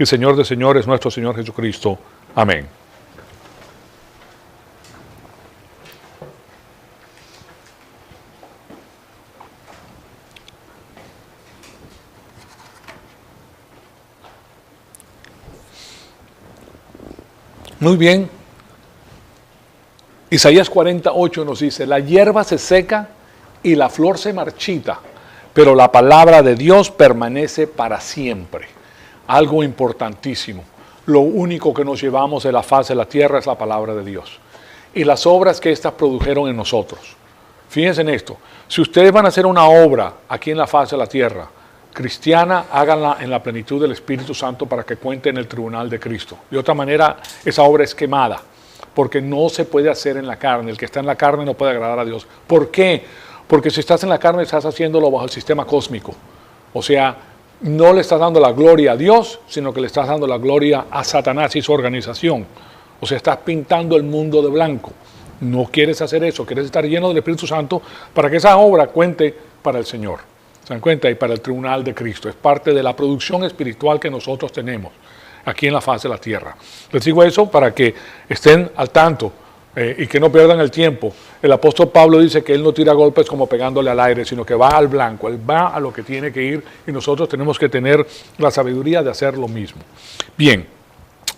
y Señor de señores, nuestro Señor Jesucristo. Amén. Muy bien. Isaías 48 nos dice, la hierba se seca y la flor se marchita, pero la palabra de Dios permanece para siempre. Algo importantísimo. Lo único que nos llevamos de la faz de la tierra es la palabra de Dios. Y las obras que éstas produjeron en nosotros. Fíjense en esto. Si ustedes van a hacer una obra aquí en la faz de la tierra, cristiana, háganla en la plenitud del Espíritu Santo para que cuente en el tribunal de Cristo. De otra manera, esa obra es quemada, porque no se puede hacer en la carne. El que está en la carne no puede agradar a Dios. ¿Por qué? Porque si estás en la carne, estás haciéndolo bajo el sistema cósmico. O sea, no le estás dando la gloria a Dios, sino que le estás dando la gloria a Satanás y su organización. O sea, estás pintando el mundo de blanco. No quieres hacer eso, quieres estar lleno del Espíritu Santo para que esa obra cuente para el Señor. ¿Se dan cuenta? Y para el tribunal de Cristo. Es parte de la producción espiritual que nosotros tenemos aquí en la faz de la tierra. Les digo eso para que estén al tanto y que no pierdan el tiempo. El apóstol Pablo dice que él no tira golpes como pegándole al aire, sino que va al blanco, él va a lo que tiene que ir y nosotros tenemos que tener la sabiduría de hacer lo mismo. Bien.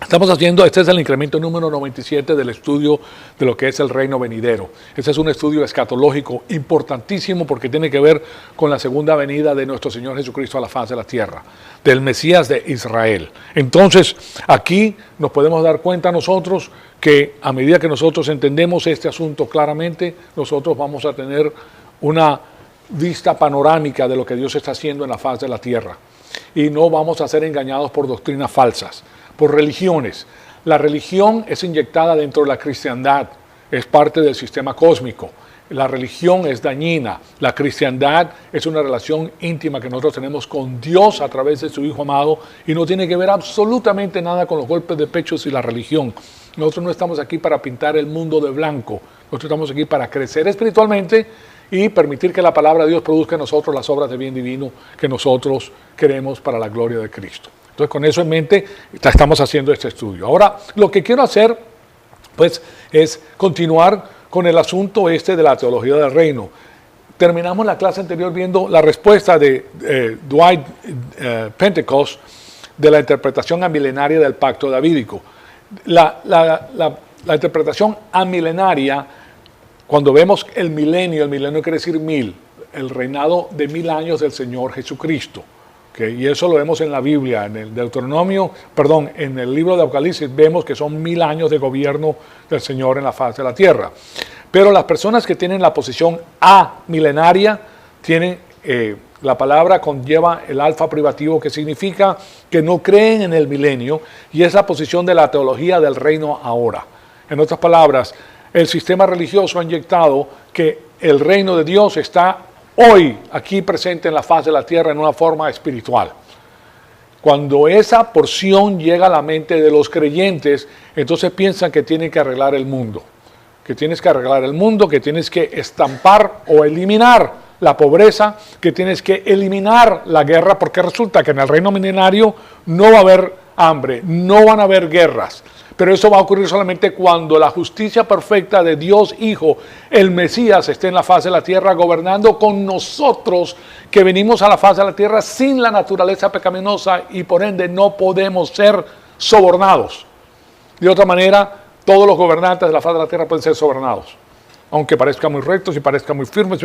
Estamos haciendo, este es el incremento número 97 del estudio de lo que es el reino venidero. Este es un estudio escatológico importantísimo porque tiene que ver con la segunda venida de nuestro Señor Jesucristo a la faz de la tierra, del Mesías de Israel. Entonces, aquí nos podemos dar cuenta nosotros que a medida que nosotros entendemos este asunto claramente, nosotros vamos a tener una vista panorámica de lo que Dios está haciendo en la faz de la tierra. Y no vamos a ser engañados por doctrinas falsas, por religiones. La religión es inyectada dentro de la cristiandad, es parte del sistema cósmico. La religión es dañina, la cristiandad es una relación íntima que nosotros tenemos con Dios a través de su Hijo amado y no tiene que ver absolutamente nada con los golpes de pechos y la religión. Nosotros no estamos aquí para pintar el mundo de blanco, nosotros estamos aquí para crecer espiritualmente y permitir que la palabra de Dios produzca en nosotros las obras de bien divino que nosotros queremos para la gloria de Cristo. Entonces, con eso en mente, estamos haciendo este estudio. Ahora, lo que quiero hacer, pues, es continuar con el asunto de la teología del reino. Terminamos la clase anterior viendo la respuesta de Dwight Pentecost de la interpretación amilenaria del pacto davídico. La interpretación amilenaria, cuando vemos el milenio quiere decir 1000, el reinado de 1000 años del Señor Jesucristo. Okay, y eso lo vemos en la Biblia, en el Deuteronomio, en el libro de Apocalipsis vemos que son 1000 años de gobierno del Señor en la faz de la tierra. Pero las personas que tienen la posición amilenaria, tienen, la palabra conlleva el alfa privativo que significa que no creen en el milenio y es la posición de la teología del reino ahora. En otras palabras, el sistema religioso ha inyectado que el reino de Dios está hoy, aquí presente en la faz de la tierra en una forma espiritual. Cuando esa porción llega a la mente de los creyentes, entonces piensan que tienen que arreglar el mundo. Que tienes que arreglar el mundo, que tienes que estampar o eliminar la pobreza, que tienes que eliminar la guerra, porque resulta que en el reino milenario no va a haber hambre, no van a haber guerras. Pero eso va a ocurrir solamente cuando la justicia perfecta de Dios Hijo, el Mesías, esté en la faz de la tierra gobernando con nosotros que venimos a la faz de la tierra sin la naturaleza pecaminosa y por ende no podemos ser sobornados. De otra manera, todos los gobernantes de la faz de la tierra pueden ser sobornados, aunque parezcan muy rectos y parezcan muy firmes,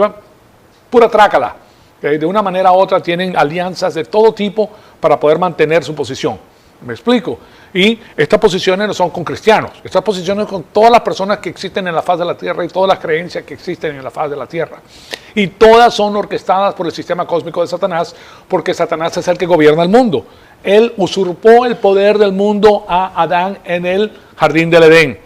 pura trácala. De una manera u otra tienen alianzas de todo tipo para poder mantener su posición. ¿Me explico? Y estas posiciones no son con cristianos, estas posiciones con todas las personas que existen en la faz de la tierra y todas las creencias que existen en la faz de la tierra. Y todas son orquestadas por el sistema cósmico de Satanás, porque Satanás es el que gobierna el mundo. Él usurpó el poder del mundo a Adán en el jardín del Edén.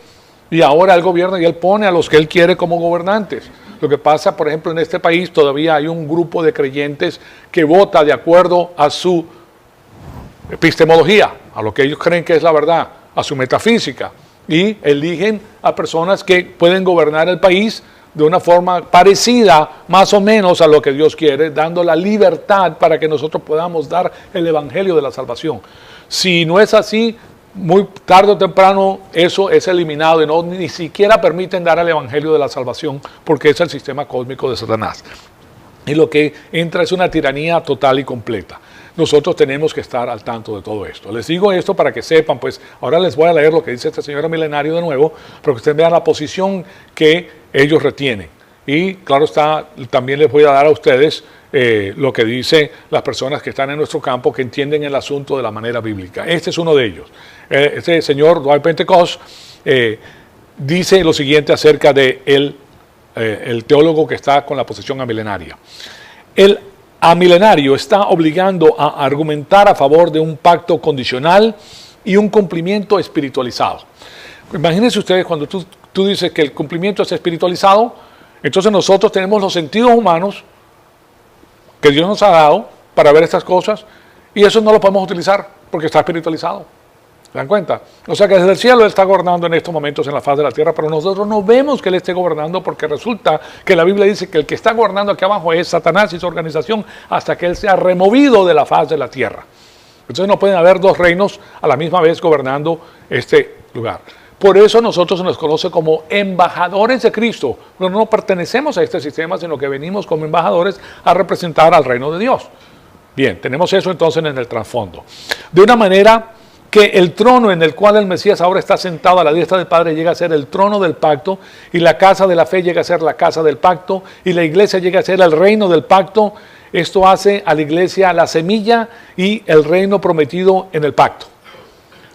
Y ahora él gobierna y él pone a los que él quiere como gobernantes. Lo que pasa, por ejemplo, en este país todavía hay un grupo de creyentes que vota de acuerdo a su epistemología, a lo que ellos creen que es la verdad, a su metafísica, y eligen a personas que pueden gobernar el país de una forma parecida más o menos a lo que Dios quiere, dando la libertad para que nosotros podamos dar el evangelio de la salvación. Si no es así, muy tarde o temprano eso es eliminado y ni siquiera permiten dar el evangelio de la salvación, porque es el sistema cósmico de Satanás. Y lo que entra es una tiranía total y completa. Nosotros tenemos que estar al tanto de todo esto. Les digo esto para que sepan, pues ahora les voy a leer lo que dice este señor milenario de nuevo, para que ustedes vean la posición que ellos retienen. Y claro está, también les voy a dar a ustedes lo que dicen las personas que están en nuestro campo, que entienden el asunto de la manera bíblica. Este es uno de ellos. Este señor Dwight Pentecost dice lo siguiente acerca de el teólogo que está con la posición amilenaria. El amilenario está obligando a argumentar a favor de un pacto condicional y un cumplimiento espiritualizado. Imagínense ustedes cuando tú dices que el cumplimiento es espiritualizado, entonces nosotros tenemos los sentidos humanos que Dios nos ha dado para ver estas cosas y eso no lo podemos utilizar porque está espiritualizado. ¿Se dan cuenta? O sea que desde el cielo Él está gobernando en estos momentos en la faz de la tierra, pero nosotros no vemos que Él esté gobernando porque resulta que la Biblia dice que el que está gobernando aquí abajo es Satanás y su organización hasta que Él sea removido de la faz de la tierra. Entonces no pueden haber dos reinos a la misma vez gobernando este lugar. Por eso nosotros se nos conoce como embajadores de Cristo. No pertenecemos a este sistema, sino que venimos como embajadores a representar al reino de Dios. Bien, tenemos eso entonces en el trasfondo. De una manera que el trono en el cual el Mesías ahora está sentado a la diestra del Padre llega a ser el trono del pacto, y la casa de la fe llega a ser la casa del pacto, y la iglesia llega a ser el reino del pacto. Esto hace a la iglesia la semilla y el reino prometido en el pacto.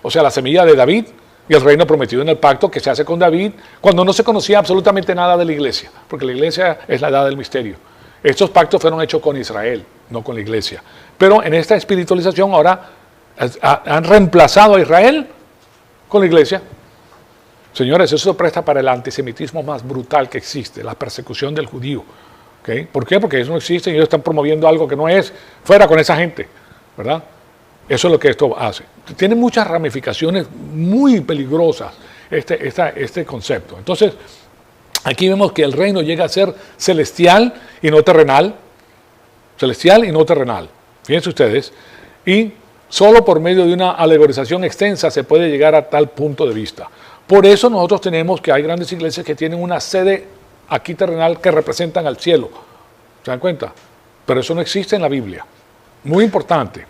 O sea, la semilla de David y el reino prometido en el pacto que se hace con David cuando no se conocía absolutamente nada de la iglesia, porque la iglesia es la edad del misterio. Estos pactos fueron hechos con Israel, no con la iglesia. Pero en esta espiritualización ahora han reemplazado a Israel con la iglesia. Señores, eso se presta para el antisemitismo más brutal que existe, la persecución del judío. ¿Okay? ¿Por qué? Porque eso no existe y ellos están promoviendo algo que no es. Fuera con esa gente, ¿verdad? Eso es lo que esto hace. Tiene muchas ramificaciones muy peligrosas este concepto. Entonces, aquí vemos que el reino llega a ser celestial y no terrenal. Celestial y no terrenal. Fíjense ustedes. Y solo por medio de una alegorización extensa se puede llegar a tal punto de vista. Por eso nosotros tenemos que hay grandes iglesias que tienen una sede aquí terrenal que representan al cielo. ¿Se dan cuenta? Pero eso no existe en la Biblia. Muy importante.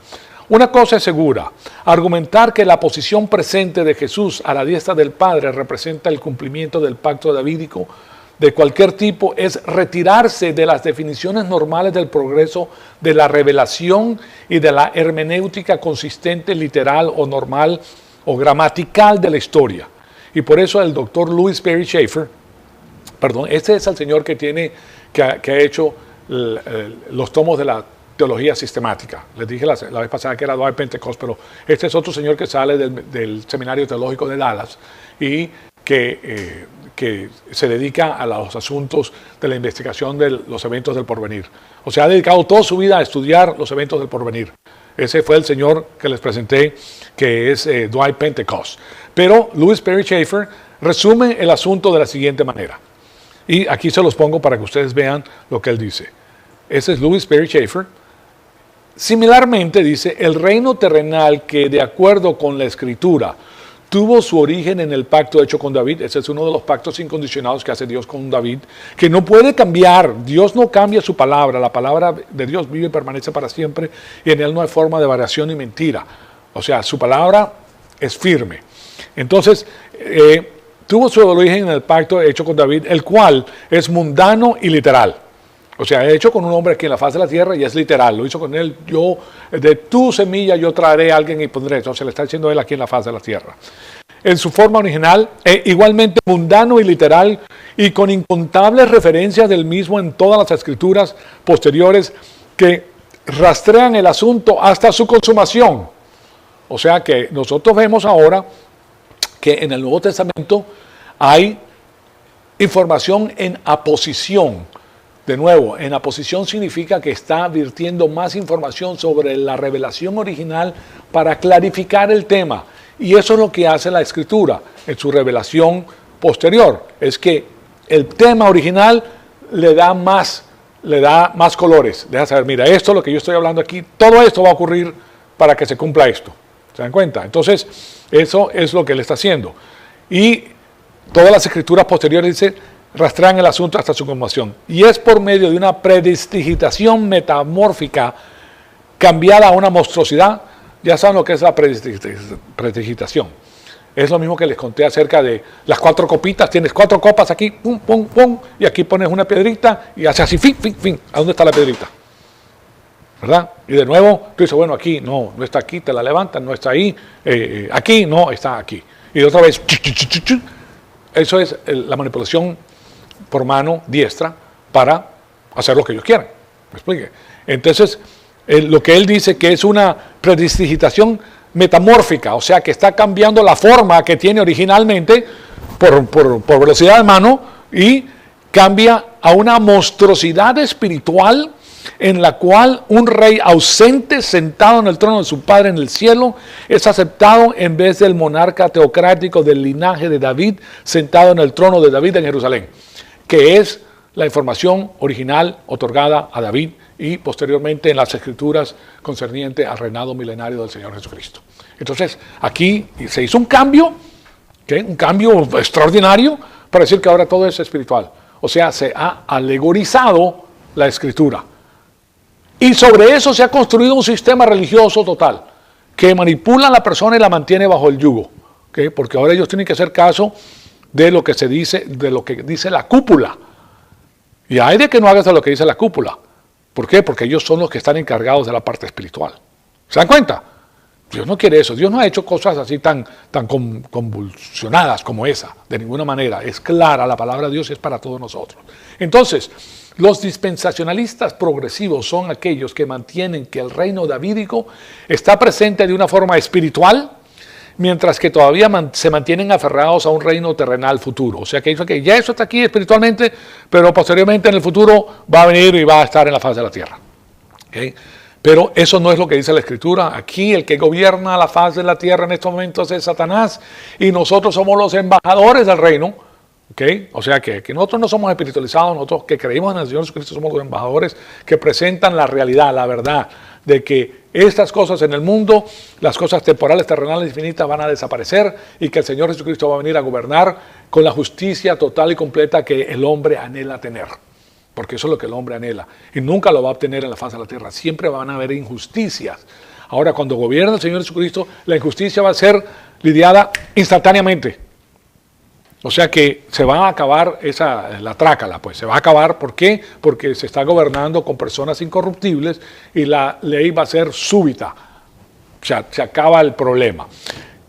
Una cosa es segura, argumentar que la posición presente de Jesús a la diestra del Padre representa el cumplimiento del pacto davídico de cualquier tipo es retirarse de las definiciones normales del progreso de la revelación y de la hermenéutica consistente, literal o normal o gramatical de la historia. Y por eso el doctor Louis Perry Schaeffer, este es el señor que ha hecho los tomos de la teología sistemática. Les dije la vez pasada que era Dwight Pentecost, pero este es otro señor que sale del Seminario Teológico de Dallas y que se dedica a los asuntos de la investigación de los eventos del porvenir. O sea, ha dedicado toda su vida a estudiar los eventos del porvenir. Ese fue el señor que les presenté, que es Dwight Pentecost. Pero Louis Perry Schaeffer resume el asunto de la siguiente manera. Y aquí se los pongo para que ustedes vean lo que él dice. Ese es Louis Perry Schaeffer. Similarmente, dice, el reino terrenal que, de acuerdo con la Escritura, tuvo su origen en el pacto hecho con David. Ese es uno de los pactos incondicionados que hace Dios con David, que no puede cambiar. Dios no cambia su palabra. La palabra de Dios vive y permanece para siempre, y en Él no hay forma de variación ni mentira. O sea, su palabra es firme. Entonces, tuvo su origen en el pacto hecho con David, el cual es mundano y literal. O sea, hecho con un hombre aquí en la faz de la tierra y es literal. Lo hizo con él. Yo, de tu semilla, yo traeré a alguien y pondré. Entonces le está diciendo él aquí en la faz de la tierra. En su forma original, igualmente mundano y literal, y con incontables referencias del mismo en todas las escrituras posteriores que rastrean el asunto hasta su consumación. O sea que nosotros vemos ahora que en el Nuevo Testamento hay información en aposición. De nuevo, en aposición significa que está virtiendo más información sobre la revelación original para clarificar el tema. Y eso es lo que hace la Escritura en su revelación posterior. Es que el tema original le da más colores. Deja saber, mira, esto es lo que yo estoy hablando aquí. Todo esto va a ocurrir para que se cumpla esto. ¿Se dan cuenta? Entonces, eso es lo que él está haciendo. Y todas las escrituras posteriores dice, rastrean el asunto hasta su consumación. Y es por medio de una prestidigitación metamórfica cambiada a una monstruosidad. Ya saben lo que es la prestidigitación. Es lo mismo que les conté acerca de las 4 copitas. Tienes 4 copas aquí, pum, pum, pum, y aquí pones una piedrita y hace así, fin, fin, fin. ¿A dónde está la piedrita? ¿Verdad? Y de nuevo, tú dices, bueno, aquí, no está aquí, te la levantan, no está ahí, aquí, no, está aquí. Y de otra vez, eso es la manipulación por mano diestra para hacer lo que ellos quieran. ¿Me explique? Entonces, lo que él dice que es una prestidigitación metamórfica, o sea que está cambiando la forma que tiene originalmente por velocidad de mano y cambia a una monstruosidad espiritual en la cual un rey ausente sentado en el trono de su padre en el cielo es aceptado en vez del monarca teocrático del linaje de David sentado en el trono de David en Jerusalén, que es la información original otorgada a David y posteriormente en las escrituras concerniente al reinado milenario del Señor Jesucristo. Entonces, aquí se hizo un cambio extraordinario para decir que ahora todo es espiritual. O sea, se ha alegorizado la escritura. Y sobre eso se ha construido un sistema religioso total, que manipula a la persona y la mantiene bajo el yugo. ¿Okay? Porque ahora ellos tienen que hacer caso de lo que se dice, de lo que dice la cúpula. Y hay de que no hagas lo que dice la cúpula. ¿Por qué? Porque ellos son los que están encargados de la parte espiritual. ¿Se dan cuenta? Dios no quiere eso. Dios no ha hecho cosas así tan convulsionadas como esa, de ninguna manera. Es clara, la palabra de Dios es para todos nosotros. Entonces, los dispensacionalistas progresivos son aquellos que mantienen que el reino davídico está presente de una forma espiritual, mientras que todavía se mantienen aferrados a un reino terrenal futuro. O sea que dice que ya eso está aquí espiritualmente, pero posteriormente en el futuro va a venir y va a estar en la faz de la tierra. ¿Okay? Pero eso no es lo que dice la Escritura. Aquí el que gobierna la faz de la tierra en estos momentos es Satanás y nosotros somos los embajadores del reino. ¿Okay? O sea que nosotros no somos espiritualizados, nosotros que creímos en el Señor Jesucristo somos los embajadores que presentan la realidad, la verdad de que estas cosas en el mundo, las cosas temporales, terrenales, infinitas van a desaparecer y que el Señor Jesucristo va a venir a gobernar con la justicia total y completa que el hombre anhela tener. Porque eso es lo que el hombre anhela y nunca lo va a obtener en la faz de la tierra. Siempre van a haber injusticias. Ahora, cuando gobierna el Señor Jesucristo, la injusticia va a ser lidiada instantáneamente. O sea que se va a acabar la trácala, pues se va a acabar. ¿Por qué? Porque se está gobernando con personas incorruptibles y la ley va a ser súbita. O sea, se acaba el problema.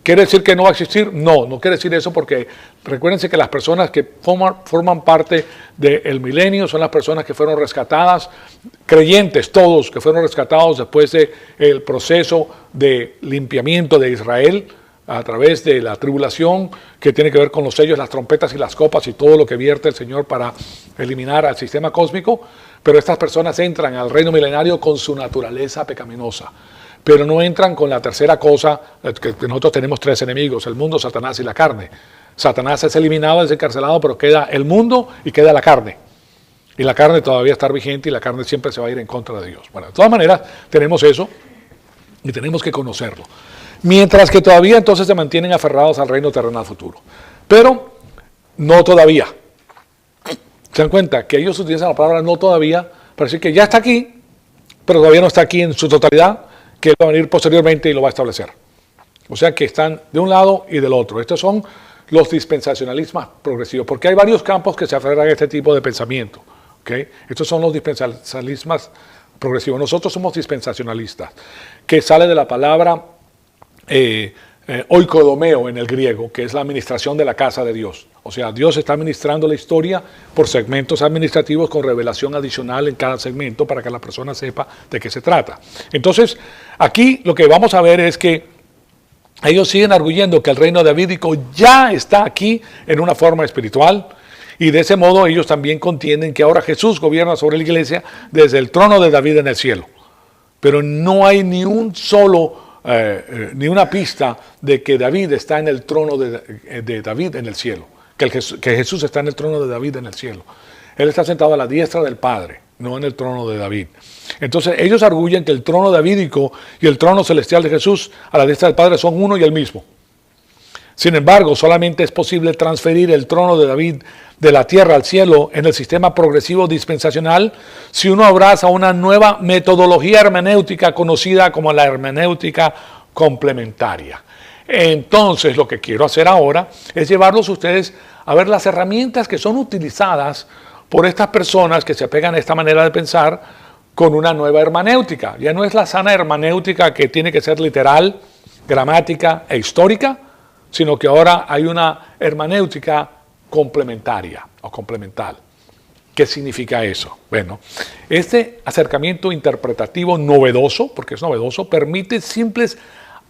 ¿Quiere decir que no va a existir? No, no quiere decir eso porque recuérdense que las personas que forman parte del milenio son las personas que fueron rescatadas, creyentes todos que fueron rescatados después del proceso de limpiamiento de Israel, a través de la tribulación que tiene que ver con los sellos, las trompetas y las copas y todo lo que vierte el Señor para eliminar al sistema cósmico, pero estas personas entran al reino milenario con su naturaleza pecaminosa, pero no entran con la tercera cosa, que nosotros tenemos 3 enemigos, el mundo, Satanás y la carne. Satanás es eliminado, es encarcelado, pero queda el mundo y queda la carne. Y la carne todavía está vigente y la carne siempre se va a ir en contra de Dios. Bueno, de todas maneras, tenemos eso y tenemos que conocerlo. Mientras que todavía entonces se mantienen aferrados al reino terrenal futuro. Pero no todavía. ¿Se dan cuenta? Que ellos utilizan la palabra no todavía para decir que ya está aquí, pero todavía no está aquí en su totalidad, que él va a venir posteriormente y lo va a establecer. O sea que están de un lado y del otro. Estos son los dispensacionalismos progresivos, porque hay varios campos que se aferran a este tipo de pensamiento. ¿Okay? Estos son los dispensacionalismos progresivos. Nosotros somos dispensacionalistas, que sale de la palabra oikodomeo en el griego, que es la administración de la casa de Dios. O sea, Dios está administrando la historia por segmentos administrativos con revelación adicional en cada segmento para que la persona sepa de qué se trata. Entonces, aquí lo que vamos a ver es que ellos siguen arguyendo que el reino davídico ya está aquí en una forma espiritual y de ese modo ellos también contienden que ahora Jesús gobierna sobre la iglesia desde el trono de David en el cielo. Pero no hay ni un solo ni una pista de que David está en el trono de David en el cielo, que Jesús está en el trono de David en el cielo. Él está sentado a la diestra del Padre, no en el trono de David. Entonces ellos arguyen que el trono davídico y el trono celestial de Jesús a la diestra del Padre son uno y el mismo. Sin embargo, solamente es posible transferir el trono de David de la tierra al cielo en el sistema progresivo dispensacional si uno abraza una nueva metodología hermenéutica conocida como la hermenéutica complementaria. Entonces, lo que quiero hacer ahora es llevarlos a ustedes a ver las herramientas que son utilizadas por estas personas que se apegan a esta manera de pensar con una nueva hermenéutica. Ya no es la sana hermenéutica que tiene que ser literal, gramática e histórica, sino que ahora hay una hermenéutica complementaria o complemental. ¿Qué significa eso? Bueno, este acercamiento interpretativo novedoso, porque es novedoso, permite simples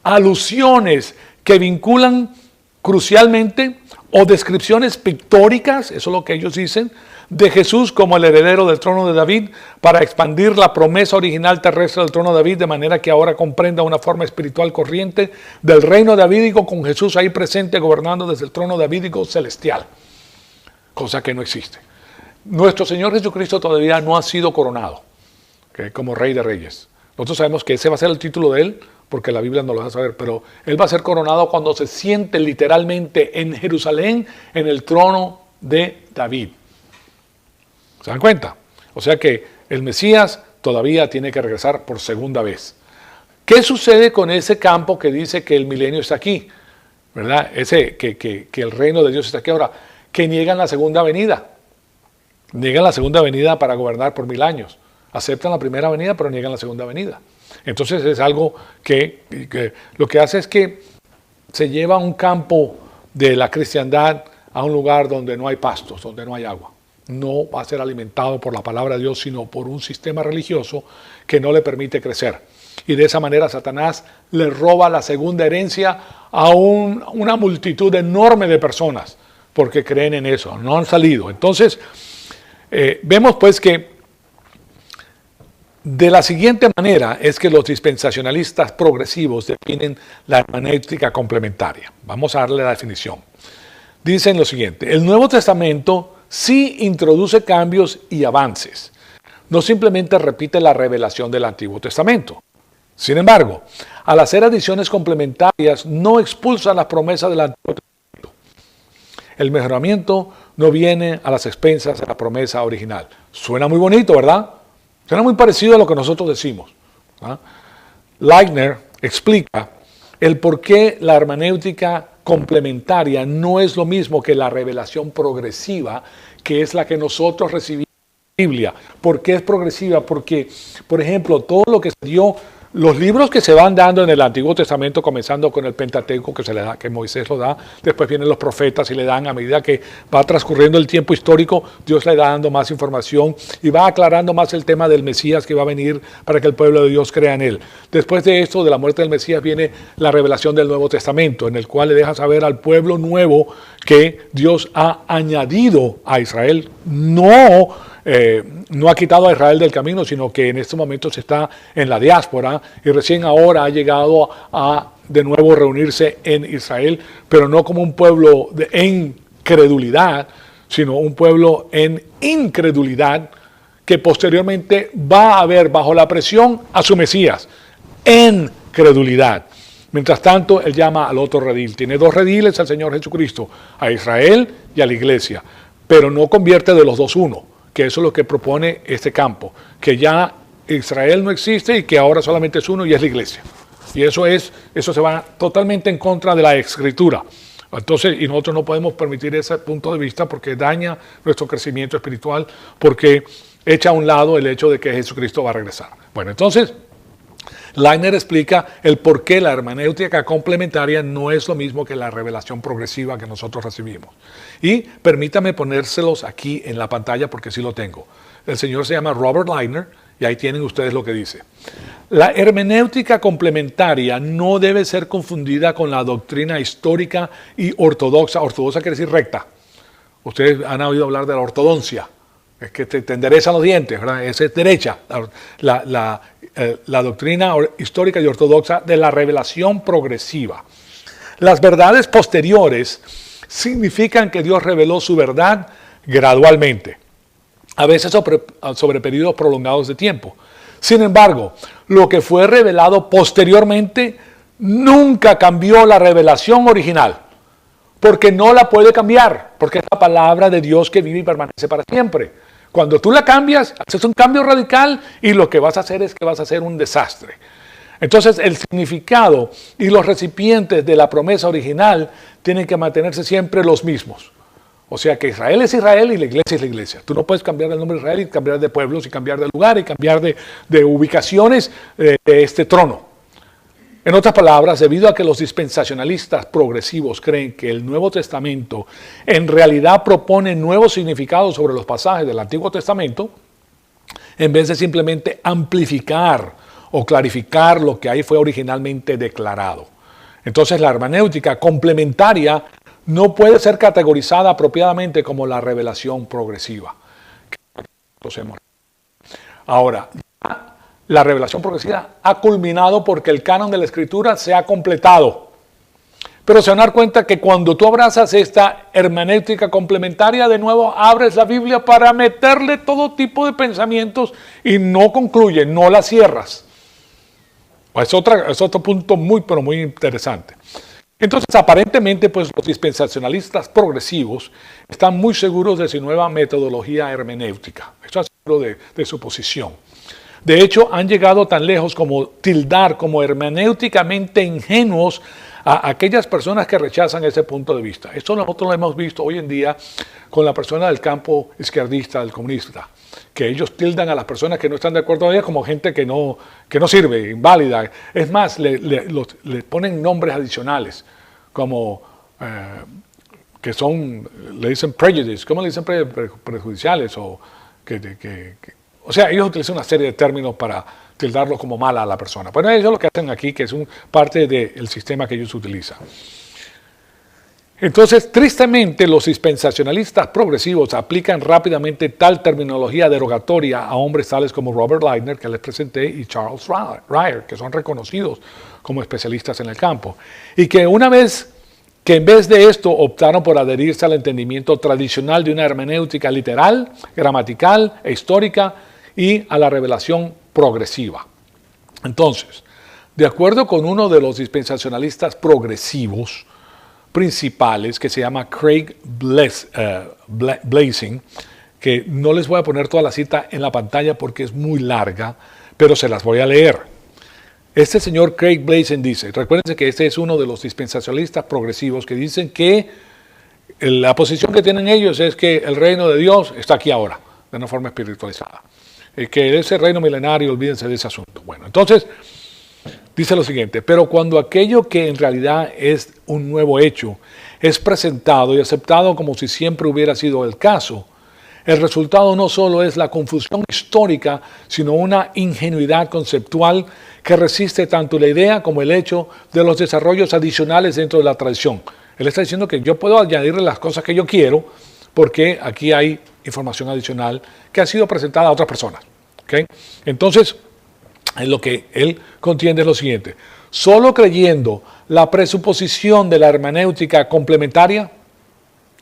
alusiones que vinculan crucialmente o descripciones pictóricas, eso es lo que ellos dicen, de Jesús como el heredero del trono de David para expandir la promesa original terrestre del trono de David de manera que ahora comprenda una forma espiritual corriente del reino davídico con Jesús ahí presente gobernando desde el trono davídico celestial, cosa que no existe. Nuestro Señor Jesucristo todavía no ha sido coronado, ¿okay?, como Rey de Reyes. Nosotros sabemos que ese va a ser el título de Él, porque la Biblia no lo va a saber, pero Él va a ser coronado cuando se siente literalmente en Jerusalén, en el trono de David. ¿Se dan cuenta? O sea que el Mesías todavía tiene que regresar por segunda vez. ¿Qué sucede con ese campo que dice que el milenio está aquí? ¿Verdad? Que el reino de Dios está aquí ahora. Que niegan la segunda venida. Niegan la segunda venida para gobernar por 1000 años. Aceptan la primera venida, pero niegan la segunda venida. Entonces es algo que lo que hace es que se lleva un campo de la cristiandad a un lugar donde no hay pastos, donde no hay agua. No va a ser alimentado por la palabra de Dios, sino por un sistema religioso que no le permite crecer. Y de esa manera Satanás le roba la segunda herencia a una multitud enorme de personas, porque creen en eso, no han salido. Entonces, vemos pues que de la siguiente manera es que los dispensacionalistas progresivos definen la hermenéutica complementaria. Vamos a darle la definición. Dicen lo siguiente: el Nuevo Testamento sí introduce cambios y avances. No simplemente repite la revelación del Antiguo Testamento. Sin embargo, al hacer adiciones complementarias, no expulsan las promesas del Antiguo Testamento. El mejoramiento no viene a las expensas de la promesa original. Suena muy bonito, ¿verdad? Suena muy parecido a lo que nosotros decimos. Leitner explica el por qué la hermenéutica complementaria no es lo mismo que la revelación progresiva, que es la que nosotros recibimos en la Biblia. ¿Por qué es progresiva? Porque, por ejemplo, todo lo que se dio, los libros que se van dando en el Antiguo Testamento, comenzando con el Pentateuco que se le da, que Moisés lo da, después vienen los profetas y le dan, a medida que va transcurriendo el tiempo histórico, Dios le va dando más información y va aclarando más el tema del Mesías que va a venir para que el pueblo de Dios crea en él. Después de esto, de la muerte del Mesías, viene la revelación del Nuevo Testamento, en el cual le deja saber al pueblo nuevo que Dios ha añadido a Israel, no ha quitado a Israel del camino, sino que en estos momentos está en la diáspora y recién ahora ha llegado a de nuevo reunirse en Israel, pero no como un pueblo en credulidad, sino un pueblo en incredulidad que posteriormente va a ver bajo la presión a su Mesías, en credulidad. Mientras tanto, él llama al otro redil. Tiene dos rediles al Señor Jesucristo, a Israel y a la iglesia, pero no convierte de los dos uno, que eso es lo que propone este campo, que ya Israel no existe y que ahora solamente es uno y es la iglesia. Y eso se va totalmente en contra de la Escritura. Entonces, y nosotros no podemos permitir ese punto de vista porque daña nuestro crecimiento espiritual, porque echa a un lado el hecho de que Jesucristo va a regresar. Bueno, entonces, Leitner explica el por qué la hermenéutica complementaria no es lo mismo que la revelación progresiva que nosotros recibimos. Y permítame ponérselos aquí en la pantalla porque sí lo tengo. El señor se llama Robert Leitner y ahí tienen ustedes lo que dice. La hermenéutica complementaria no debe ser confundida con la doctrina histórica y ortodoxa. Ortodoxa quiere decir recta. Ustedes han oído hablar de la ortodoncia. Es que te enderezan los dientes, ¿verdad? Esa es derecha. La doctrina histórica y ortodoxa de la revelación progresiva. Las verdades posteriores significan que Dios reveló su verdad gradualmente, a veces sobre periodos prolongados de tiempo. Sin embargo, lo que fue revelado posteriormente nunca cambió la revelación original, porque no la puede cambiar, porque es la palabra de Dios que vive y permanece para siempre. Cuando tú la cambias, haces un cambio radical y lo que vas a hacer es que vas a hacer un desastre. Entonces, el significado y los recipientes de la promesa original tienen que mantenerse siempre los mismos. O sea que Israel es Israel y la iglesia es la iglesia. Tú no puedes cambiar el nombre de Israel y cambiar de pueblos y cambiar de lugar y cambiar de ubicaciones de este trono. En otras palabras, debido a que los dispensacionalistas progresivos creen que el Nuevo Testamento en realidad propone nuevos significados sobre los pasajes del Antiguo Testamento, en vez de simplemente amplificar o clarificar lo que ahí fue originalmente declarado. Entonces la hermenéutica complementaria no puede ser categorizada apropiadamente como la revelación progresiva. Ahora, la revelación progresiva ha culminado porque el canon de la Escritura se ha completado. Pero se van a dar cuenta que cuando tú abrazas esta hermenéutica complementaria, de nuevo abres la Biblia para meterle todo tipo de pensamientos y no concluye, no la cierras. Es otro punto pero muy interesante. Entonces, aparentemente, pues los dispensacionalistas progresivos están muy seguros de su nueva metodología hermenéutica. Están seguros de su posición. De hecho, han llegado tan lejos como tildar como hermenéuticamente ingenuos a aquellas personas que rechazan ese punto de vista. Esto nosotros lo hemos visto hoy en día con la persona del campo izquierdista, del comunista, que ellos tildan a las personas que no están de acuerdo con ellas como gente que no sirve, inválida. Es más, le ponen nombres adicionales, como que son, le dicen prejudice, ¿cómo le dicen prejudiciales? O sea, ellos utilizan una serie de términos para tildarlo como mala a la persona. Pero ellos lo que hacen aquí, que es parte del sistema que ellos utilizan. Entonces, tristemente, los dispensacionalistas progresivos aplican rápidamente tal terminología derogatoria a hombres tales como Robert Lightner, que les presenté, y Charles Ryer, que son reconocidos como especialistas en el campo. Y que en vez de esto optaron por adherirse al entendimiento tradicional de una hermenéutica literal, gramatical e histórica y a la revelación progresiva. Entonces, de acuerdo con uno de los dispensacionalistas progresivos principales, que se llama Craig Blasing, que no les voy a poner toda la cita en la pantalla porque es muy larga, pero se las voy a leer. Este señor Craig Blasing dice, recuérdense que este es uno de los dispensacionalistas progresivos que dicen que la posición que tienen ellos es que el reino de Dios está aquí ahora, de una forma espiritualizada. Que ese reino milenario, olvídense de ese asunto. Bueno, entonces, dice lo siguiente, pero cuando aquello que en realidad es un nuevo hecho es presentado y aceptado como si siempre hubiera sido el caso, el resultado no solo es la confusión histórica, sino una ingenuidad conceptual que resiste tanto la idea como el hecho de los desarrollos adicionales dentro de la tradición. Él está diciendo que yo puedo añadirle las cosas que yo quiero porque aquí hay información adicional que ha sido presentada a otras personas. ¿Okay? Entonces, lo que él contiene es lo siguiente. Solo creyendo la presuposición de la hermenéutica complementaria,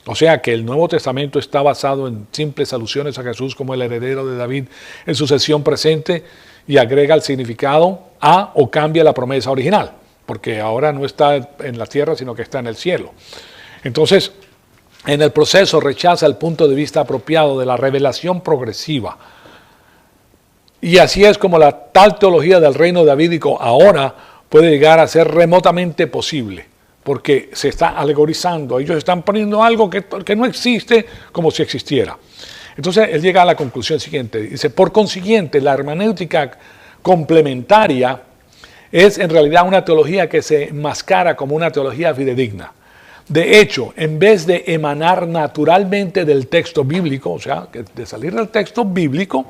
o sea que el Nuevo Testamento está basado en simples alusiones a Jesús como el heredero de David en sucesión presente y agrega el significado a o cambia la promesa original, porque ahora no está en la tierra sino que está en el cielo. Entonces, en el proceso rechaza el punto de vista apropiado de la revelación progresiva. Y así es como la tal teología del reino davídico ahora puede llegar a ser remotamente posible, porque se está alegorizando, ellos están poniendo algo que no existe como si existiera. Entonces él llega a la conclusión siguiente, dice, por consiguiente la hermenéutica complementaria es en realidad una teología que se enmascara como una teología fidedigna. De hecho, en vez de emanar naturalmente del texto bíblico, o sea, de salir del texto bíblico,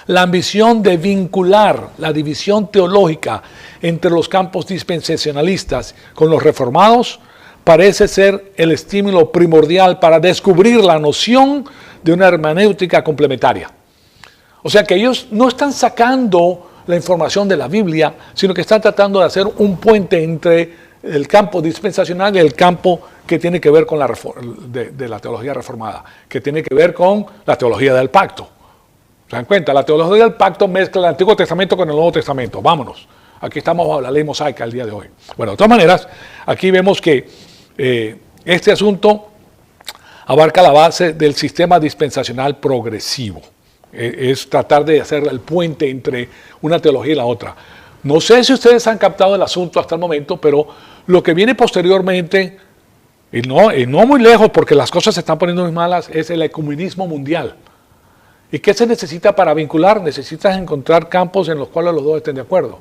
la ambición de vincular la división teológica entre los campos dispensacionalistas con los reformados parece ser el estímulo primordial para descubrir la noción de una hermenéutica complementaria. O sea que ellos no están sacando la información de la Biblia, sino que están tratando de hacer un puente entre el campo dispensacional y el campo que tiene que ver con de la teología reformada, que tiene que ver con la teología del pacto. ¿Se dan cuenta? La teología del pacto mezcla el Antiguo Testamento con el Nuevo Testamento. Vámonos. Aquí estamos bajo la ley mosaica el día de hoy. Bueno, de todas maneras, aquí vemos que este asunto abarca la base del sistema dispensacional progresivo. Es tratar de hacer el puente entre una teología y la otra. No sé si ustedes han captado el asunto hasta el momento, pero lo que viene posteriormente, y no muy lejos porque las cosas se están poniendo muy malas, es el ecumenismo mundial. ¿Y qué se necesita para vincular? Necesitas encontrar campos en los cuales los dos estén de acuerdo.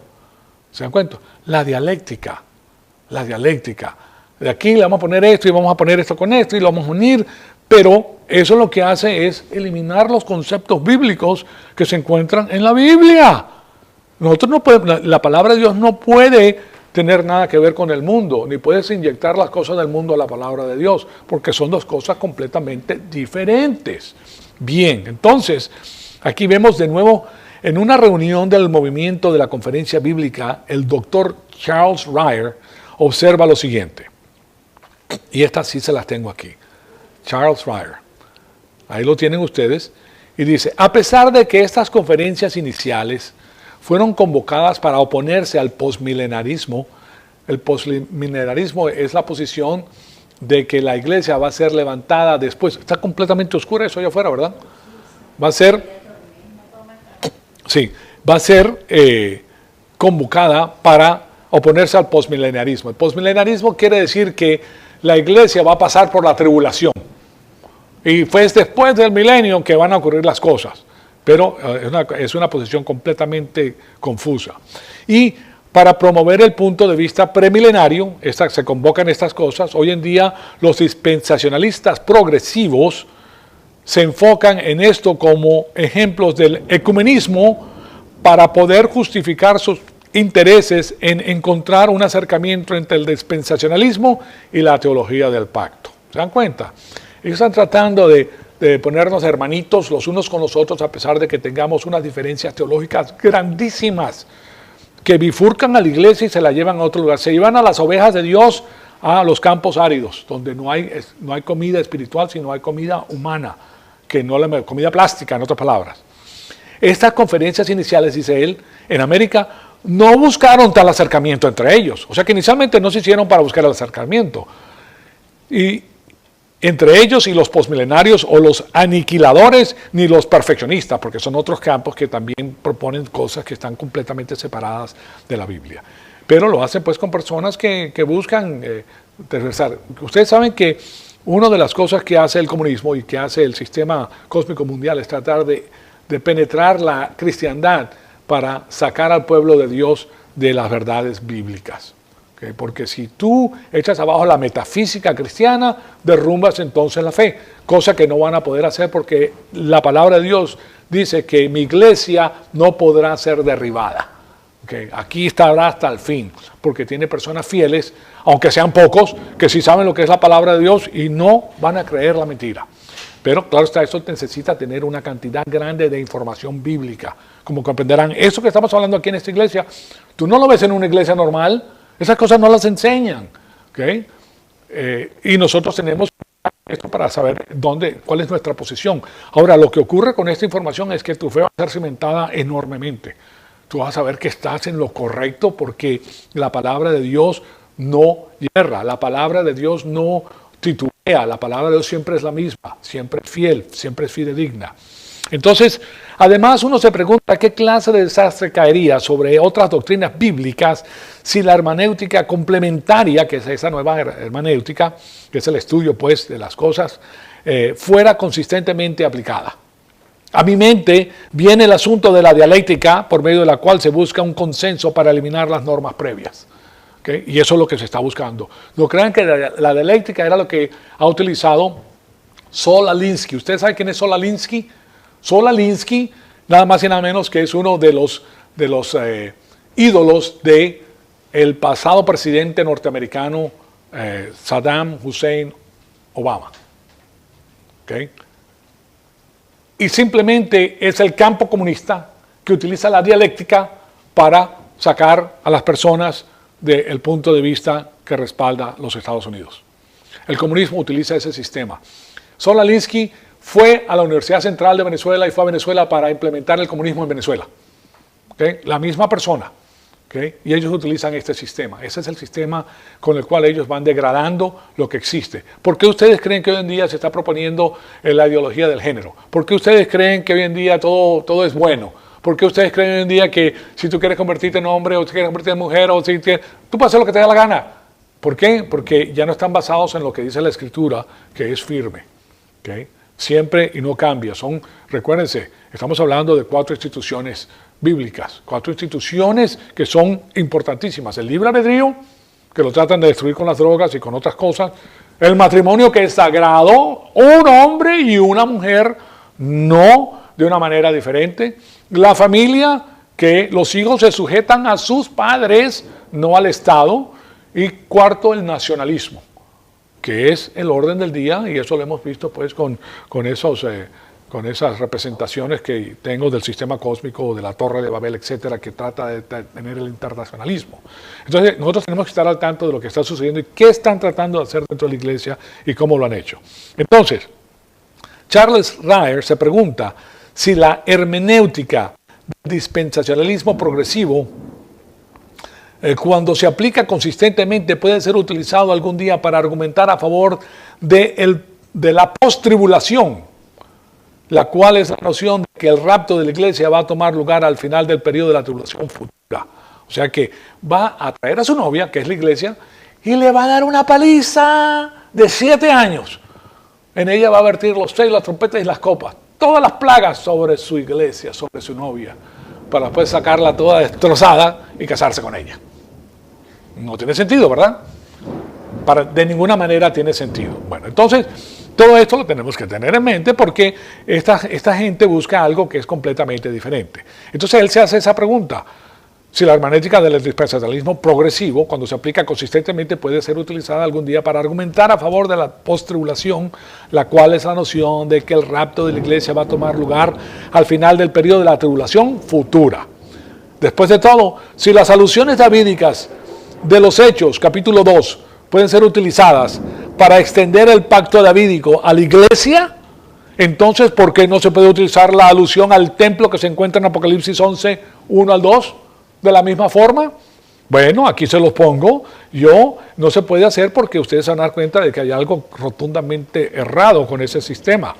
¿Se dan cuenta? La dialéctica. La dialéctica. De aquí le vamos a poner esto y vamos a poner esto con esto y lo vamos a unir, pero eso lo que hace es eliminar los conceptos bíblicos que se encuentran en la Biblia. Nosotros no podemos, la palabra de Dios no puede tener nada que ver con el mundo, ni puedes inyectar las cosas del mundo a la palabra de Dios, porque son dos cosas completamente diferentes. Bien, entonces, aquí vemos de nuevo, en una reunión del movimiento de la conferencia bíblica, el doctor Charles Ryer observa lo siguiente, y estas sí se las tengo aquí. Charles Ryer, ahí lo tienen ustedes, y dice, a pesar de que estas conferencias iniciales fueron convocadas para oponerse al posmilenarismo, el posmilenarismo es la posición de que la iglesia va a ser levantada después. Está completamente oscura eso allá afuera, ¿verdad? Va a ser convocada para oponerse al posmilenarismo. El posmilenarismo quiere decir que la iglesia va a pasar por la tribulación. Y fue después del milenio que van a ocurrir las cosas. Pero es una posición completamente confusa. Y para promover el punto de vista premilenario, se convocan estas cosas. Hoy en día los dispensacionalistas progresivos se enfocan en esto como ejemplos del ecumenismo para poder justificar sus intereses en encontrar un acercamiento entre el dispensacionalismo y la teología del pacto. ¿Se dan cuenta? Ellos están tratando de ponernos hermanitos los unos con los otros a pesar de que tengamos unas diferencias teológicas grandísimas que bifurcan a la iglesia y se la llevan a otro lugar. Se llevan a las ovejas de Dios a los campos áridos, donde no hay comida espiritual, sino hay comida humana, comida plástica, en otras palabras. Estas conferencias iniciales, dice él, en América, no buscaron tal acercamiento entre ellos. O sea que inicialmente no se hicieron para buscar el acercamiento. Y entre ellos y los posmilenarios o los aniquiladores ni los perfeccionistas, porque son otros campos que también proponen cosas que están completamente separadas de la Biblia. Pero lo hacen pues con personas que buscan regresar. Ustedes saben que una de las cosas que hace el comunismo y que hace el sistema cósmico mundial es tratar de penetrar la cristiandad para sacar al pueblo de Dios de las verdades bíblicas. ¿Okay? Porque si tú echas abajo la metafísica cristiana, derrumbas entonces la fe, cosa que no van a poder hacer porque la palabra de Dios dice que mi iglesia no podrá ser derribada. ¿Okay? Aquí estará hasta el fin, porque tiene personas fieles, aunque sean pocos, que sí saben lo que es la palabra de Dios y no van a creer la mentira. Pero claro está, eso necesita tener una cantidad grande de información bíblica. Como comprenderán, eso que estamos hablando aquí en esta iglesia, tú no lo ves en una iglesia normal. Esas cosas no las enseñan, ¿okay? Y nosotros tenemos esto para saber cuál es nuestra posición. Ahora, lo que ocurre con esta información es que tu fe va a ser cimentada enormemente. Tú vas a saber que estás en lo correcto porque la palabra de Dios no yerra, la palabra de Dios no titubea, la palabra de Dios siempre es la misma, siempre es fiel, siempre es fidedigna. Entonces, además uno se pregunta qué clase de desastre caería sobre otras doctrinas bíblicas si la hermenéutica complementaria, que es esa nueva hermenéutica, que es el estudio pues de las cosas, fuera consistentemente aplicada. A mi mente viene el asunto de la dialéctica, por medio de la cual se busca un consenso para eliminar las normas previas. ¿Okay? Y eso es lo que se está buscando. No crean que la dialéctica era lo que ha utilizado Saul Alinsky. ¿Ustedes saben quién es Saul Alinsky? Saul Alinsky, nada más y nada menos que es uno de los ídolos del pasado presidente norteamericano Saddam Hussein Obama. ¿Okay? Y simplemente es el campo comunista que utiliza la dialéctica para sacar a las personas del punto de vista que respalda los Estados Unidos. El comunismo utiliza ese sistema. Saul Alinsky fue a la Universidad Central de Venezuela y fue a Venezuela para implementar el comunismo en Venezuela. ¿Okay? La misma persona. ¿Okay? Y ellos utilizan este sistema. Ese es el sistema con el cual ellos van degradando lo que existe. ¿Por qué ustedes creen que hoy en día se está proponiendo la ideología del género? ¿Por qué ustedes creen que hoy en día todo es bueno? ¿Por qué ustedes creen hoy en día que si tú quieres convertirte en hombre o si quieres convertirte en mujer o si tú puedes hacer lo que te dé la gana? ¿Por qué? Porque ya no están basados en lo que dice la Escritura, que es firme. ¿Okay? Siempre y no cambia. Recuérdense, estamos hablando de 4 instituciones bíblicas, 4 instituciones que son importantísimas. El libre albedrío, que lo tratan de destruir con las drogas y con otras cosas. El matrimonio, que es sagrado, un hombre y una mujer, no de una manera diferente. La familia, que los hijos se sujetan a sus padres, no al Estado. Y 4, el nacionalismo, que es el orden del día, y eso lo hemos visto pues con esas representaciones que tengo del sistema cósmico, de la Torre de Babel, etcétera, que trata de tener el internacionalismo. Entonces, nosotros tenemos que estar al tanto de lo que está sucediendo y qué están tratando de hacer dentro de la iglesia y cómo lo han hecho. Entonces, Charles Ryrie se pregunta si la hermenéutica del dispensacionalismo progresivo, cuando se aplica consistentemente, puede ser utilizado algún día para argumentar a favor de la post-tribulación, la cual es la noción de que el rapto de la iglesia va a tomar lugar al final del periodo de la tribulación futura. O sea que va a traer a su novia, que es la iglesia, y le va a dar una paliza de 7 años. En ella va a vertir los 6, las trompetas y las copas, todas las plagas sobre su iglesia, sobre su novia, para después sacarla toda destrozada y casarse con ella. No tiene sentido, ¿verdad? De ninguna manera tiene sentido. Bueno, entonces, todo esto lo tenemos que tener en mente porque esta gente busca algo que es completamente diferente. Entonces, él se hace esa pregunta. Si la hermenéutica del dispensacionalismo progresivo, cuando se aplica consistentemente, puede ser utilizada algún día para argumentar a favor de la post-tribulación, la cual es la noción de que el rapto de la iglesia va a tomar lugar al final del periodo de la tribulación futura. Después de todo, si las alusiones davídicas de los Hechos, capítulo 2, pueden ser utilizadas para extender el pacto davídico a la iglesia, entonces, ¿por qué no se puede utilizar la alusión al templo que se encuentra en Apocalipsis 11, 1 al 2? De la misma forma. Bueno, aquí se los pongo. No se puede hacer porque ustedes se van a dar cuenta de que hay algo rotundamente errado con ese sistema.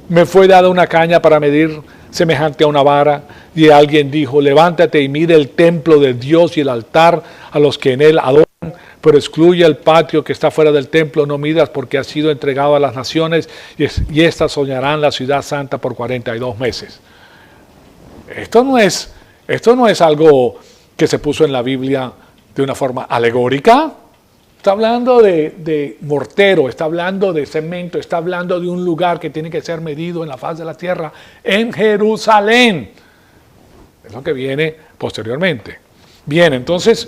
Me fue dada una caña para medir semejante a una vara, y alguien dijo: levántate y mide el templo de Dios y el altar a los que en él adoran, pero excluye el patio que está fuera del templo, no midas, porque ha sido entregado a las naciones y éstas soñarán la ciudad santa por 42 meses. Esto no es algo que se puso en la Biblia de una forma alegórica. Está hablando de mortero, está hablando de cemento, está hablando de un lugar que tiene que ser medido en la faz de la tierra, en Jerusalén. Es lo que viene posteriormente. Bien, entonces,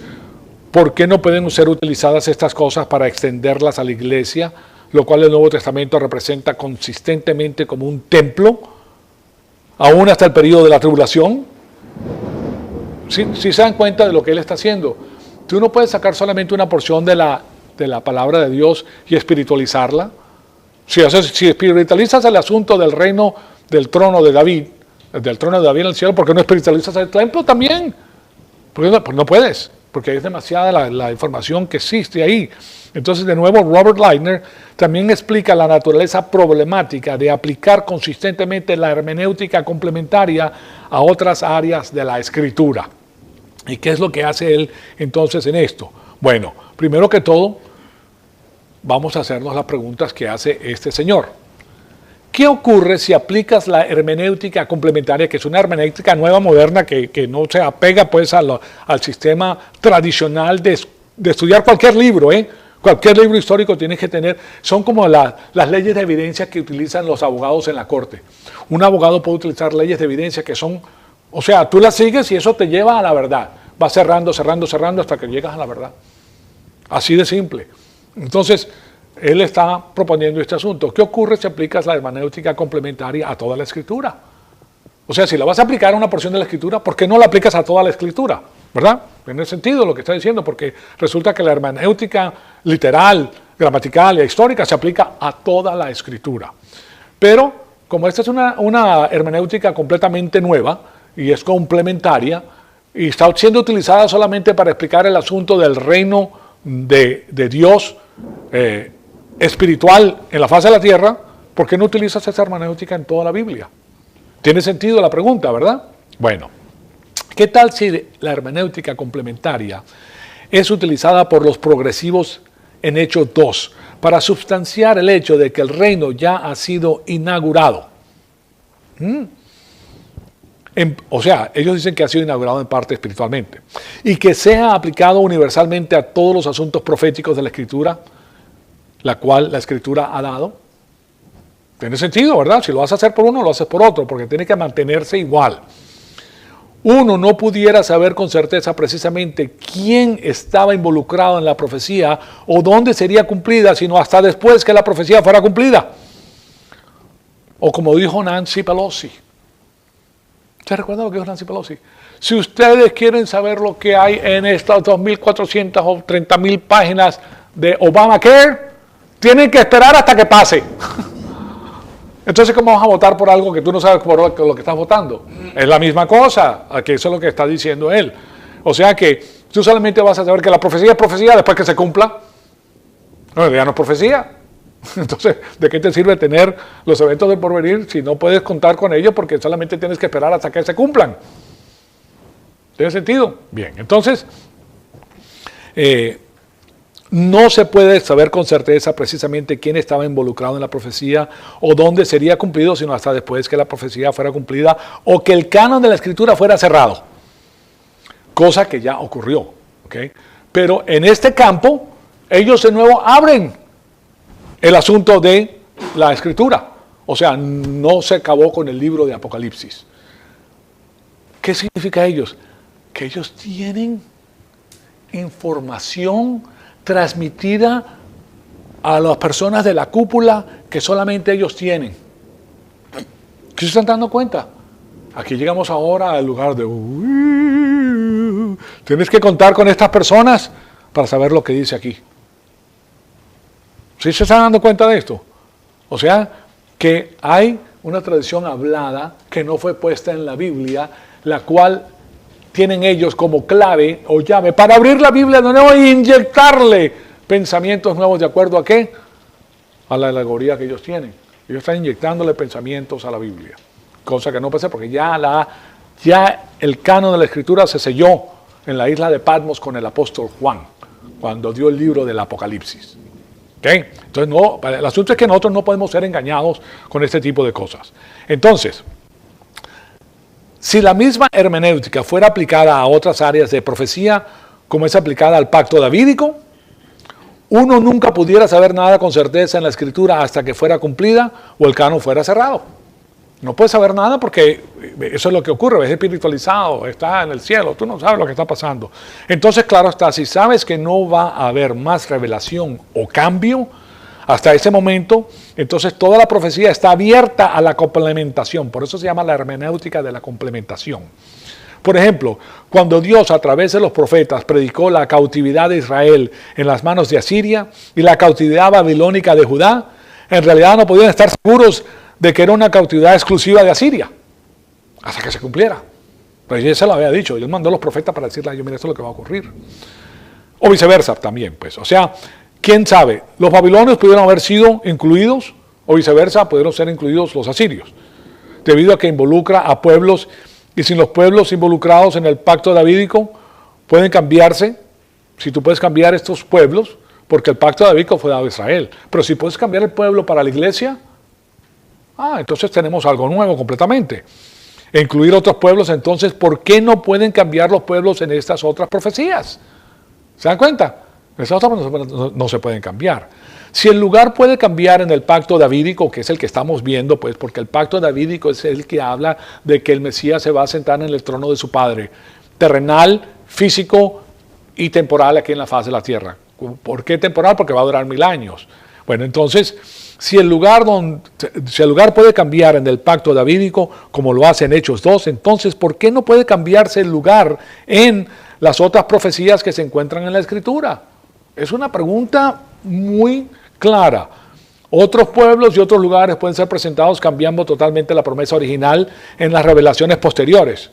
¿por qué no pueden ser utilizadas estas cosas para extenderlas a la iglesia, lo cual el Nuevo Testamento representa consistentemente como un templo, aún hasta el periodo de la tribulación? Si se dan cuenta de lo que él está haciendo. Tú no puedes sacar solamente una porción de la palabra de Dios y espiritualizarla. Si espiritualizas el asunto del reino, del trono de David, del trono de David en el cielo, ¿por qué no espiritualizas el templo también? Pues no puedes, porque es demasiada la información que existe ahí. Entonces, de nuevo, Robert Lightner también explica la naturaleza problemática de aplicar consistentemente la hermenéutica complementaria a otras áreas de la Escritura. ¿Y qué es lo que hace él entonces en esto? Bueno, primero que todo, vamos a hacernos las preguntas que hace este señor. ¿Qué ocurre si aplicas la hermenéutica complementaria, que es una hermenéutica nueva, moderna, que no se apega pues al sistema tradicional de estudiar cualquier libro, Cualquier libro histórico tienes que tener, son como las leyes de evidencia que utilizan los abogados en la corte. Un abogado puede utilizar leyes de evidencia que son, o sea, tú las sigues y eso te lleva a la verdad. Vas cerrando hasta que llegas a la verdad. Así de simple. Entonces, él está proponiendo este asunto. ¿Qué ocurre si aplicas la hermenéutica complementaria a toda la Escritura? O sea, si la vas a aplicar a una porción de la Escritura, ¿por qué no la aplicas a toda la Escritura? ¿Verdad? Tiene sentido lo que está diciendo, porque resulta que la hermenéutica literal, gramatical e histórica se aplica a toda la Escritura. Pero como esta es una hermenéutica completamente nueva y es complementaria y está siendo utilizada solamente para explicar el asunto del reino de Dios espiritual en la faz de la tierra, ¿por qué no utilizas esa hermenéutica en toda la Biblia? Tiene sentido la pregunta, ¿verdad? Bueno, ¿qué tal si la hermenéutica complementaria es utilizada por los progresivos en Hechos 2 para sustanciar el hecho de que el reino ya ha sido inaugurado? O sea, ellos dicen que ha sido inaugurado en parte espiritualmente y que sea aplicado universalmente a todos los asuntos proféticos de la Escritura, la cual la Escritura ha dado. Tiene sentido, ¿verdad? Si lo vas a hacer por uno, lo haces por otro, porque tiene que mantenerse igual. Uno no pudiera saber con certeza precisamente quién estaba involucrado en la profecía o dónde sería cumplida, sino hasta después que la profecía fuera cumplida. O como dijo Nancy Pelosi. ¿Ustedes recuerdan lo que dijo Nancy Pelosi? Si ustedes quieren saber lo que hay en estas 2.400 o 30.000 páginas de Obamacare, tienen que esperar hasta que pase. Entonces, ¿cómo vas a votar por algo que tú no sabes por lo que estás votando? Es la misma cosa, que eso es lo que está diciendo él. O sea que tú solamente vas a saber que la profecía es profecía después que se cumpla. No, ya no es profecía. Entonces, ¿de qué te sirve tener los eventos del porvenir si no puedes contar con ellos porque solamente tienes que esperar hasta que se cumplan? ¿Tiene sentido? Bien, entonces, no se puede saber con certeza precisamente quién estaba involucrado en la profecía o dónde sería cumplido, sino hasta después que la profecía fuera cumplida o que el canon de la Escritura fuera cerrado. Cosa que ya ocurrió. ¿Okay? Pero en este campo, ellos de nuevo abren el asunto de la Escritura. O sea, no se acabó con el libro de Apocalipsis. ¿Qué significa ellos? Que ellos tienen información transmitida a las personas de la cúpula que solamente ellos tienen. ¿Qué se están dando cuenta? Aquí llegamos ahora al lugar de... tienes que contar con estas personas para saber lo que dice aquí. ¿Sí se están dando cuenta de esto? O sea, que hay una tradición hablada que no fue puesta en la Biblia, la cual tienen ellos como clave o llave para abrir la Biblia de nuevo e inyectarle pensamientos nuevos. ¿De acuerdo a qué? A la alegoría que ellos tienen. Ellos están inyectándole pensamientos a la Biblia. Cosa que no puede ser porque ya el canon de la Escritura se selló en la isla de Patmos con el apóstol Juan, cuando dio el libro del Apocalipsis. ¿Okay? Entonces, no, el asunto es que nosotros no podemos ser engañados con este tipo de cosas. Entonces, si la misma hermenéutica fuera aplicada a otras áreas de profecía, como es aplicada al pacto davídico, uno nunca pudiera saber nada con certeza en la Escritura hasta que fuera cumplida o el canon fuera cerrado. No puedes saber nada porque eso es lo que ocurre, es espiritualizado, está en el cielo, tú no sabes lo que está pasando. Entonces, claro está, si sabes que no va a haber más revelación o cambio hasta ese momento, entonces toda la profecía está abierta a la complementación. Por eso se llama la hermenéutica de la complementación. Por ejemplo, cuando Dios a través de los profetas predicó la cautividad de Israel en las manos de Asiria y la cautividad babilónica de Judá, en realidad no podían estar seguros de que era una cautividad exclusiva de Asiria, hasta que se cumpliera. Pero ya se lo había dicho, Dios mandó a los profetas para decirle a ellos, mira, esto es lo que va a ocurrir. O viceversa también, pues. O sea, ¿quién sabe? Los babilonios pudieron haber sido incluidos, o viceversa, pudieron ser incluidos los asirios, debido a que involucra a pueblos, y sin los pueblos involucrados en el pacto davídico, pueden cambiarse, si tú puedes cambiar estos pueblos, porque el pacto davídico fue dado a Israel, pero si puedes cambiar el pueblo para la iglesia, entonces tenemos algo nuevo completamente. E incluir otros pueblos, entonces, ¿por qué no pueden cambiar los pueblos en estas otras profecías? ¿Se dan cuenta? Estas otras no se pueden cambiar. Si el lugar puede cambiar en el pacto davídico, que es el que estamos viendo, pues porque el pacto davídico es el que habla de que el Mesías se va a sentar en el trono de su Padre, terrenal, físico y temporal aquí en la faz de la tierra. ¿Por qué temporal? Porque va a durar 1000 años. Bueno, entonces, si el lugar puede cambiar en el pacto davídico, como lo hace en Hechos 2, entonces, ¿por qué no puede cambiarse el lugar en las otras profecías que se encuentran en la Escritura? Es una pregunta muy clara. Otros pueblos y otros lugares pueden ser presentados cambiando totalmente la promesa original en las revelaciones posteriores.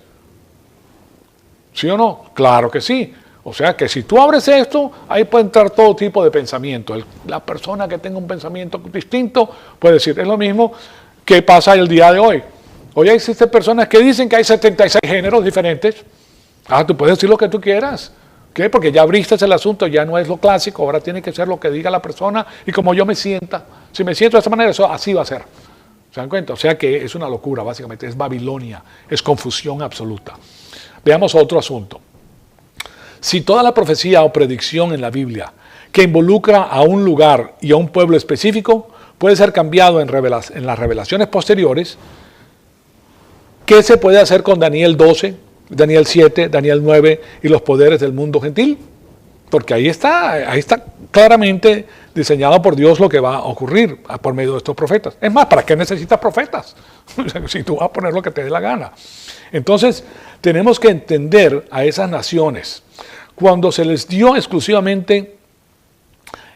¿Sí o no? Claro que sí. O sea que si tú abres esto, ahí puede entrar todo tipo de pensamiento. La persona que tenga un pensamiento distinto puede decir, es lo mismo que pasa el día de hoy. Hoy existen personas que dicen que hay 76 géneros diferentes. Tú puedes decir lo que tú quieras. ¿Qué? Porque ya abriste el asunto, ya no es lo clásico, ahora tiene que ser lo que diga la persona y como yo me sienta. Si me siento de esa manera, eso así va a ser. ¿Se dan cuenta? O sea que es una locura, básicamente, es Babilonia, es confusión absoluta. Veamos otro asunto. Si toda la profecía o predicción en la Biblia que involucra a un lugar y a un pueblo específico puede ser cambiado en las revelaciones posteriores, ¿qué se puede hacer con Daniel 12, Daniel 7, Daniel 9 y los poderes del mundo gentil? Porque ahí está claramente diseñado por Dios lo que va a ocurrir por medio de estos profetas. Es más, ¿para qué necesitas profetas? Si tú vas a poner lo que te dé la gana. Entonces, tenemos que entender a esas naciones cuando se les dio exclusivamente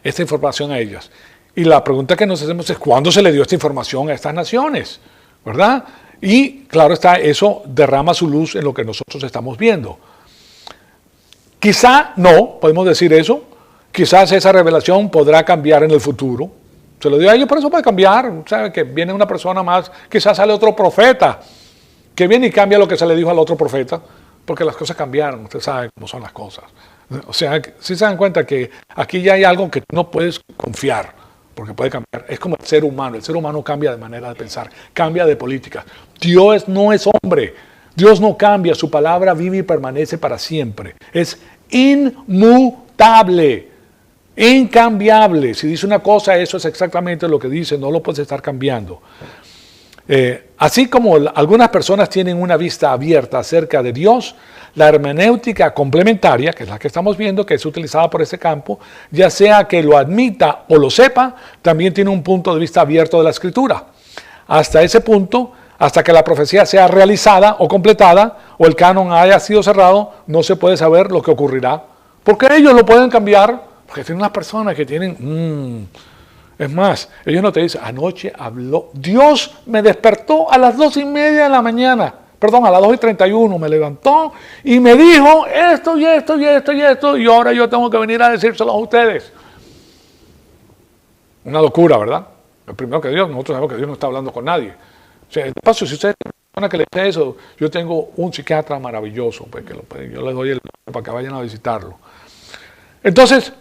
esta información a ellas. Y la pregunta que nos hacemos es, ¿cuándo se le dio esta información a estas naciones? ¿Verdad? Y claro está, eso derrama su luz en lo que nosotros estamos viendo. Quizá no, podemos decir eso, quizás esa revelación podrá cambiar en el futuro. Se lo dio a ellos, pero eso puede cambiar. ¿Sabe? Que viene una persona más, quizás sale otro profeta, que viene y cambia lo que se le dijo al otro profeta, porque las cosas cambiaron, usted sabe cómo son las cosas. O sea, si se dan cuenta que aquí ya hay algo que no puedes confiar, porque puede cambiar. Es como el ser humano cambia de manera de pensar, cambia de política. Dios no es hombre, Dios no cambia, su palabra vive y permanece para siempre. Es inmutable, incambiable. Si dice una cosa, eso es exactamente lo que dice, no lo puedes estar cambiando. Así como algunas personas tienen una vista abierta acerca de Dios, la hermenéutica complementaria, que es la que estamos viendo, que es utilizada por ese campo, ya sea que lo admita o lo sepa, también tiene un punto de vista abierto de la Escritura. Hasta ese punto, hasta que la profecía sea realizada o completada, o el canon haya sido cerrado, no se puede saber lo que ocurrirá. Porque ellos lo pueden cambiar, porque tienen unas personas que tienen... Es más, ellos no te dicen, anoche habló, Dios me despertó a las 2:30 de la mañana, perdón, a las 2:31 me levantó y me dijo esto y esto y esto y esto, y ahora yo tengo que venir a decírselo a ustedes. Una locura, ¿verdad? Primero que Dios, nosotros sabemos que Dios no está hablando con nadie. O sea, de paso, si usted es una persona que le dice eso, yo tengo un psiquiatra maravilloso, pues, yo les doy el nombre para que vayan a visitarlo. Entonces,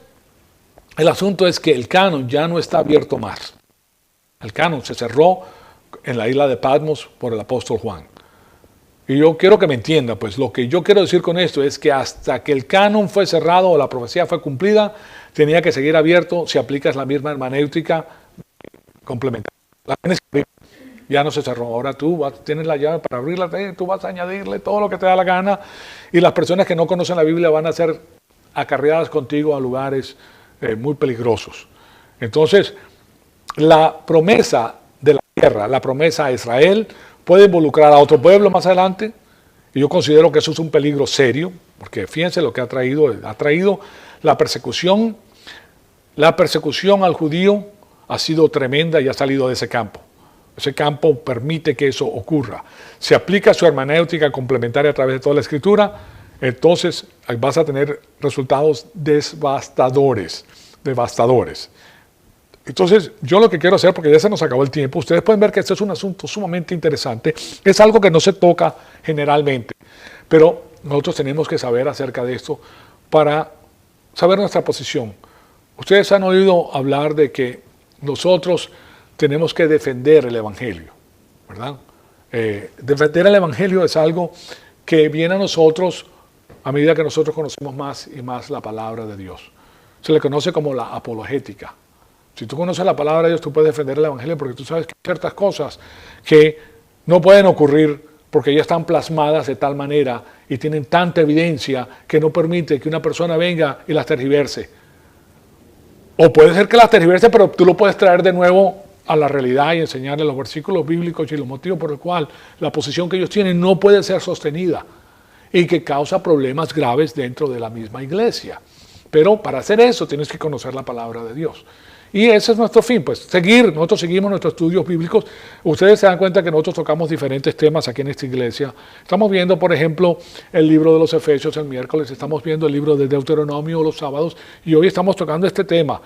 el asunto es que el canon ya no está abierto más. El canon se cerró en la isla de Patmos por el apóstol Juan. Y yo quiero que me entienda, pues lo que yo quiero decir con esto es que hasta que el canon fue cerrado o la profecía fue cumplida, tenía que seguir abierto si aplicas la misma hermenéutica complementaria. La tienes que abrir. Ya no se cerró. Ahora tú tienes la llave para abrirla, tú vas a añadirle todo lo que te da la gana y las personas que no conocen la Biblia van a ser acarreadas contigo a lugares muy peligrosos. Entonces, la promesa de la tierra, la promesa a Israel, puede involucrar a otro pueblo más adelante, y yo considero que eso es un peligro serio, porque fíjense lo que ha traído la persecución al judío ha sido tremenda y ha salido de ese campo. Ese campo permite que eso ocurra. Se aplica su hermenéutica complementaria a través de toda la Escritura, entonces vas a tener resultados devastadores. Entonces, yo lo que quiero hacer, porque ya se nos acabó el tiempo, ustedes pueden ver que este es un asunto sumamente interesante, es algo que no se toca generalmente, pero nosotros tenemos que saber acerca de esto para saber nuestra posición. Ustedes han oído hablar de que nosotros tenemos que defender el Evangelio, ¿verdad? Defender el Evangelio es algo que viene a nosotros a medida que nosotros conocemos más y más la palabra de Dios. Se le conoce como la apologética. Si tú conoces la palabra de Dios, tú puedes defender el Evangelio porque tú sabes que hay ciertas cosas que no pueden ocurrir porque ya están plasmadas de tal manera y tienen tanta evidencia que no permite que una persona venga y las tergiverse. O puede ser que las tergiverse, pero tú lo puedes traer de nuevo a la realidad y enseñarle los versículos bíblicos y los motivos por el cual la posición que ellos tienen no puede ser sostenida y que causa problemas graves dentro de la misma iglesia. Pero para hacer eso tienes que conocer la palabra de Dios. Y ese es nuestro fin, pues nosotros seguimos nuestros estudios bíblicos. Ustedes se dan cuenta que nosotros tocamos diferentes temas aquí en esta iglesia. Estamos viendo, por ejemplo, el libro de los Efesios el miércoles, estamos viendo el libro de Deuteronomio los sábados, y hoy estamos tocando este tema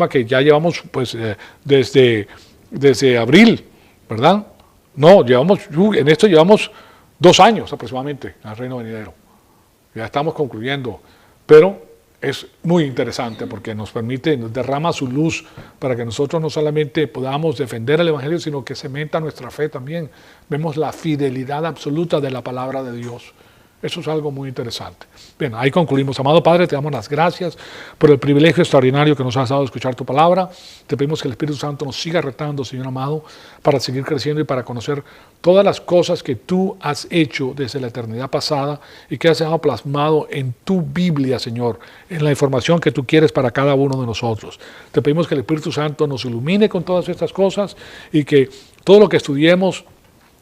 que ya llevamos pues desde abril, ¿verdad? No, en esto llevamos 2 años aproximadamente al reino venidero. Ya estamos concluyendo, pero es muy interesante porque nos derrama su luz para que nosotros no solamente podamos defender el Evangelio, sino que cementa nuestra fe también. Vemos la fidelidad absoluta de la palabra de Dios. Eso es algo muy interesante. Bien, ahí concluimos. Amado Padre, te damos las gracias por el privilegio extraordinario que nos has dado de escuchar tu palabra. Te pedimos que el Espíritu Santo nos siga retando, Señor amado, para seguir creciendo y para conocer todas las cosas que tú has hecho desde la eternidad pasada y que has dejado plasmado en tu Biblia, Señor, en la información que tú quieres para cada uno de nosotros. Te pedimos que el Espíritu Santo nos ilumine con todas estas cosas y que todo lo que estudiemos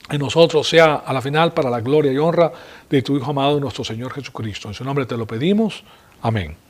en nosotros sea a la final para la gloria y honra de tu Hijo amado, nuestro Señor Jesucristo. En su nombre te lo pedimos. Amén.